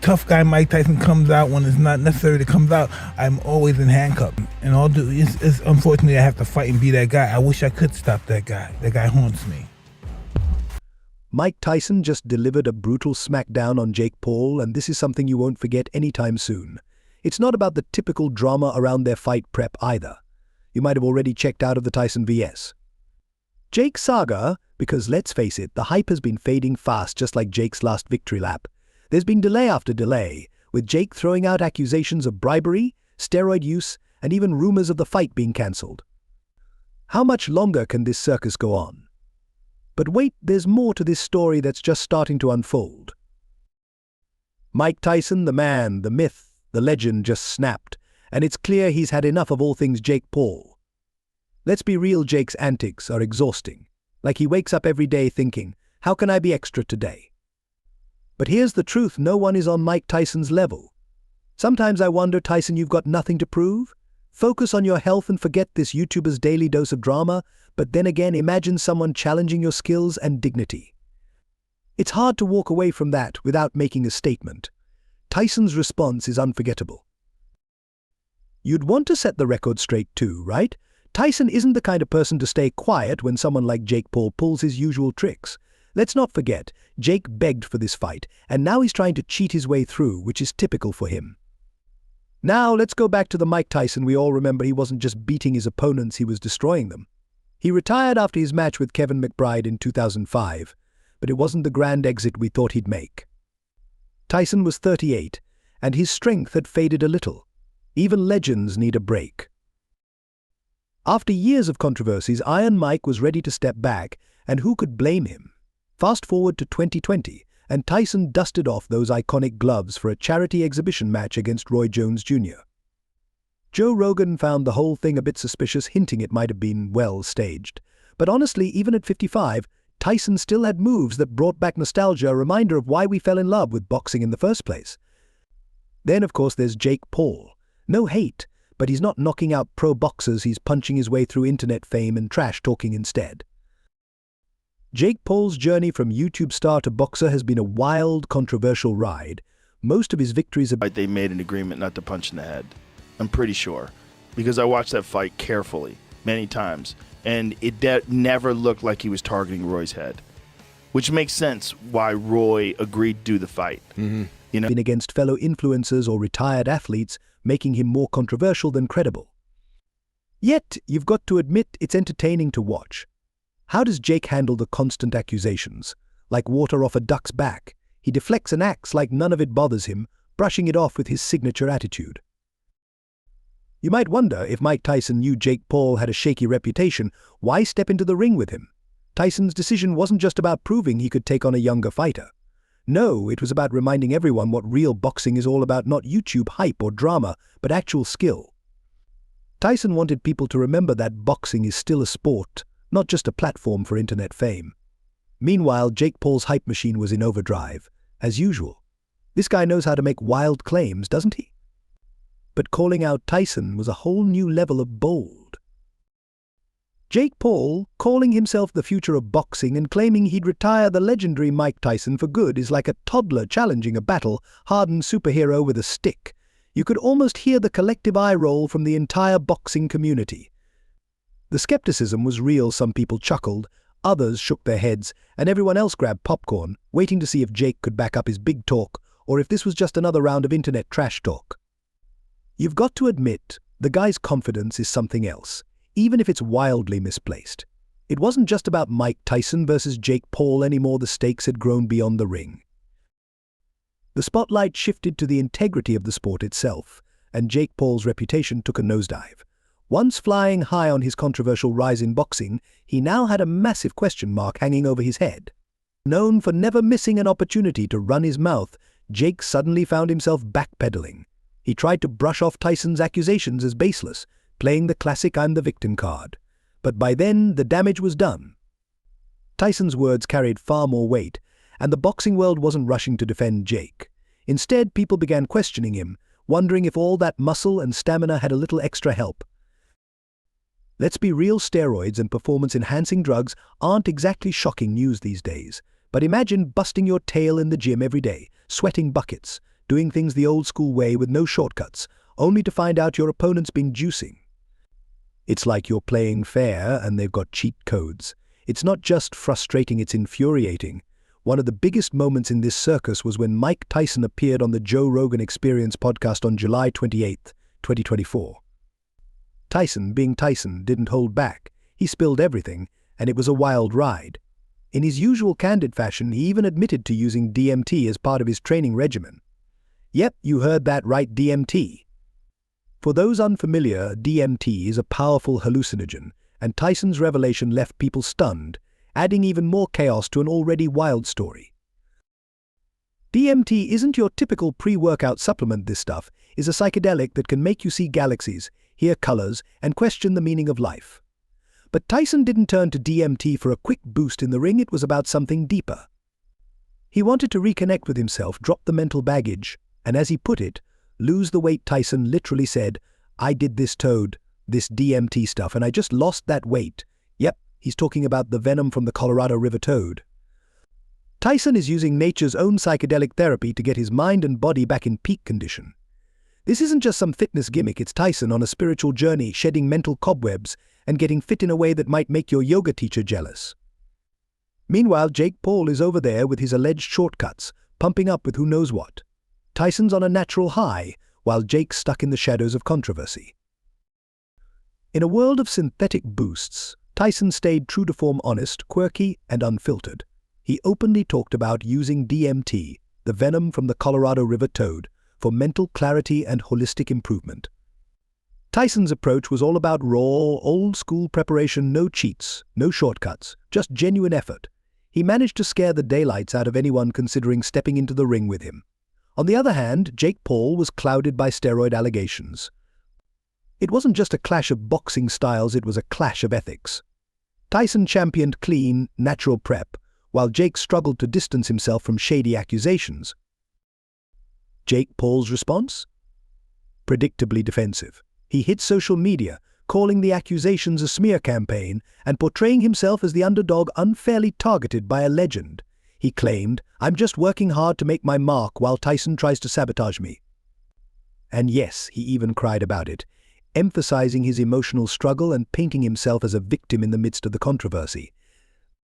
tough guy Mike Tyson comes out when it's not necessary to come out, I'm always in handcuffs. And it's unfortunately I have to fight and be that guy. I wish I could stop that guy. That guy haunts me. Mike Tyson just delivered a brutal smackdown on Jake Paul, and this is something you won't forget anytime soon. It's not about the typical drama around their fight prep either. You might have already checked out of the Tyson vs. Jake saga, because let's face it, the hype has been fading fast, just like Jake's last victory lap. There's been delay after delay, with Jake throwing out accusations of bribery, steroid use, and even rumors of the fight being cancelled. How much longer can this circus go on? But wait, there's more to this story that's just starting to unfold. Mike Tyson, the man, the myth, the legend, just snapped, and it's clear he's had enough of all things Jake Paul. Let's be real, Jake's antics are exhausting. Like he wakes up every day thinking, how can I be extra today? But here's the truth, no one is on Mike Tyson's level. Sometimes I wonder, Tyson, you've got nothing to prove? Focus on your health and forget this YouTuber's daily dose of drama, but then again, imagine someone challenging your skills and dignity. It's hard to walk away from that without making a statement. Tyson's response is unforgettable. You'd want to set the record straight too, right? Tyson isn't the kind of person to stay quiet when someone like Jake Paul pulls his usual tricks. Let's not forget, Jake begged for this fight, and now he's trying to cheat his way through, which is typical for him. Now, let's go back to the Mike Tyson we all remember. He wasn't just beating his opponents, he was destroying them. He retired after his match with Kevin McBride in 2005, but it wasn't the grand exit we thought he'd make. Tyson was 38, and his strength had faded a little. Even legends need a break. After years of controversies, Iron Mike was ready to step back, and who could blame him? Fast forward to 2020, and Tyson dusted off those iconic gloves for a charity exhibition match against Roy Jones Jr. Joe Rogan found the whole thing a bit suspicious, hinting it might have been well staged. But honestly, even at 55, Tyson still had moves that brought back nostalgia, a reminder of why we fell in love with boxing in the first place. Then, of course, there's Jake Paul. No hate, but he's not knocking out pro boxers, he's punching his way through internet fame and trash talking instead. Jake Paul's journey from YouTube star to boxer has been a wild, controversial ride. Most of his victories have... They made an agreement not to punch in the head. I'm pretty sure. Because I watched that fight carefully, many times, and it never looked like he was targeting Roy's head. Which makes sense why Roy agreed to do the fight. You know? Been against fellow influencers or retired athletes, making him more controversial than credible. Yet, you've got to admit it's entertaining to watch. How does Jake handle the constant accusations? Like water off a duck's back, he deflects an axe like none of it bothers him, brushing it off with his signature attitude. You might wonder, if Mike Tyson knew Jake Paul had a shaky reputation, why step into the ring with him? Tyson's decision wasn't just about proving he could take on a younger fighter. No, it was about reminding everyone what real boxing is all about, not YouTube hype or drama, but actual skill. Tyson wanted people to remember that boxing is still a sport, not just a platform for internet fame. Meanwhile, Jake Paul's hype machine was in overdrive, as usual. This guy knows how to make wild claims, doesn't he? But calling out Tyson was a whole new level of bold. Jake Paul, calling himself the future of boxing and claiming he'd retire the legendary Mike Tyson for good, is like a toddler challenging a battle-hardened superhero with a stick. You could almost hear the collective eye roll from the entire boxing community. The skepticism was real. Some people chuckled, others shook their heads, and everyone else grabbed popcorn, waiting to see if Jake could back up his big talk or if this was just another round of internet trash talk. You've got to admit, the guy's confidence is something else, even if it's wildly misplaced. It wasn't just about Mike Tyson versus Jake Paul anymore. The stakes had grown beyond the ring. The spotlight shifted to the integrity of the sport itself, and Jake Paul's reputation took a nosedive. Once flying high on his controversial rise in boxing, he now had a massive question mark hanging over his head. Known for never missing an opportunity to run his mouth, Jake suddenly found himself backpedaling. He tried to brush off Tyson's accusations as baseless, playing the classic "I'm the victim" card. But by then, the damage was done. Tyson's words carried far more weight, and the boxing world wasn't rushing to defend Jake. Instead, people began questioning him, wondering if all that muscle and stamina had a little extra help. Let's be real, steroids and performance-enhancing drugs aren't exactly shocking news these days. But imagine busting your tail in the gym every day, sweating buckets, doing things the old-school way with no shortcuts, only to find out your opponent's been juicing. It's like you're playing fair and they've got cheat codes. It's not just frustrating, it's infuriating. One of the biggest moments in this circus was when Mike Tyson appeared on the Joe Rogan Experience podcast on July 28, 2024. Tyson, being Tyson, didn't hold back. He spilled everything, and it was a wild ride. In his usual candid fashion, he even admitted to using DMT as part of his training regimen. Yep, you heard that right, DMT. For those unfamiliar, DMT is a powerful hallucinogen, and Tyson's revelation left people stunned, adding even more chaos to an already wild story. DMT isn't your typical pre-workout supplement. This stuff is a psychedelic that can make you see galaxies, hear colors, and question the meaning of life. But Tyson didn't turn to DMT for a quick boost in the ring. It was about something deeper. He wanted to reconnect with himself, drop the mental baggage, and as he put it, lose the weight. Tyson literally said, "I did this toad, this DMT stuff, and I just lost that weight." Yep, he's talking about the venom from the Colorado River toad. Tyson is using nature's own psychedelic therapy to get his mind and body back in peak condition. This isn't just some fitness gimmick, it's Tyson on a spiritual journey, shedding mental cobwebs and getting fit in a way that might make your yoga teacher jealous. Meanwhile, Jake Paul is over there with his alleged shortcuts, pumping up with who knows what. Tyson's on a natural high, while Jake's stuck in the shadows of controversy. In a world of synthetic boosts, Tyson stayed true to form, honest, quirky, and unfiltered. He openly talked about using DMT, the venom from the Colorado River toad, for mental clarity and holistic improvement. Tyson's approach was all about raw, old-school preparation, no cheats, no shortcuts, just genuine effort. He managed to scare the daylights out of anyone considering stepping into the ring with him. On the other hand, Jake Paul was clouded by steroid allegations. It wasn't just a clash of boxing styles, it was a clash of ethics. Tyson championed clean, natural prep, while Jake struggled to distance himself from shady accusations. Jake Paul's response? Predictably defensive. He hit social media, calling the accusations a smear campaign and portraying himself as the underdog unfairly targeted by a legend. He claimed, "I'm just working hard to make my mark while Tyson tries to sabotage me." And yes, he even cried about it, emphasizing his emotional struggle and painting himself as a victim in the midst of the controversy.